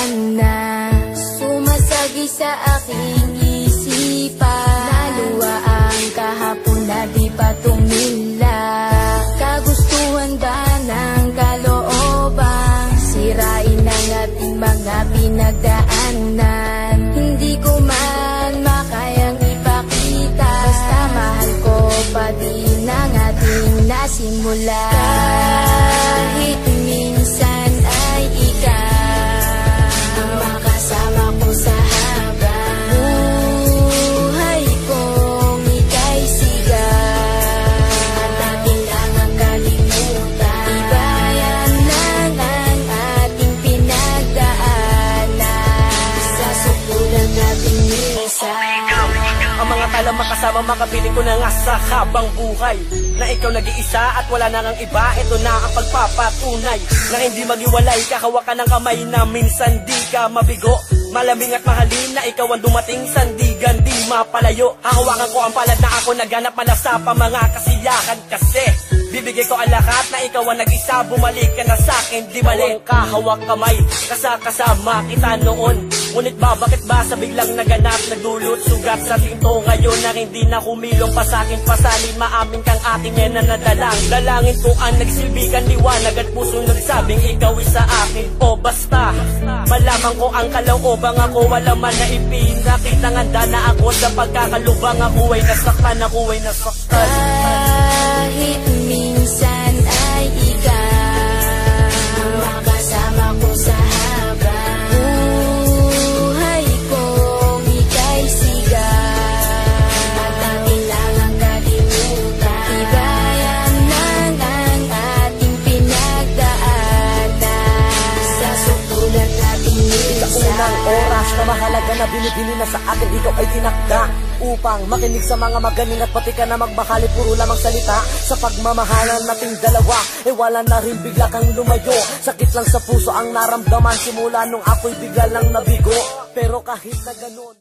naman na sumasagi sa aking isipan. Naluwa ang kahapon na di pa tumila. Kagustuhan ba ng kalooban? Sirain ang ating mga pinagdaanan. Hindi ko man makayang ipakita, basta mahal ko pa din ang ating nasimula. Kahit minsan ay ikaw ang makasama ko sa habang buhay kong ika'y sigaw. At ating lang ang kalimutan, ibayan lang ang ating pinagdaanan. Sa sukulan nating minsan, ang mga talang makasama makapiling ko na nga sa habang buhay, na ikaw nag-iisa at wala na ngang iba. Ito na ang pagpapatunay na hindi maghiwalay. Kahawakan ng kamay na minsan di ka mabigo. Malamig at mahalin na ikaw ang dumating, sandigan di mapalayo. Hahawakan ko ang palad na ako naghanap malasa pa mga kasiyahan kasi bibigay ko ang lahat na ikaw ang nag-isa. Bumalik ka na sa'kin, di balik kahawak kamay, kasama kita noon. Ngunit bakit ba sa biglang naganap, nagdulot sugat sa tinto ngayon na hindi na humilong pa sa'kin. Pasalin maamin kang ating yan na nadalang. Dalangin ko ang nagsilbigan liwanag at pusong nagsabing ikaw isa akin. O basta malaman ko ang kalooban ako, wala man na ipinakita. Handa na ako sa pagkakalubang, ako ay nasaktan, ako ay nasaktan. kahit minsan ay ikaw ang makasama ko sa habang buhay kong ika'y sigaw. At ating lang ang kalimutan, ibayan lang ang ating pinagdaanan. Sa sukulan nating minsan, Sa unang oras na mahalaga na binibini na sa akin, ikaw ay tinakda upang makinig sa mga magaling at pati ka na magbakali, puro lamang salita. Sa pagmamahalan nating dalawa, wala na rin bigla kang lumayo. Sakit lang sa puso ang naramdaman simula nung ako'y bigla lang nabigo. Pero kahit na ganun,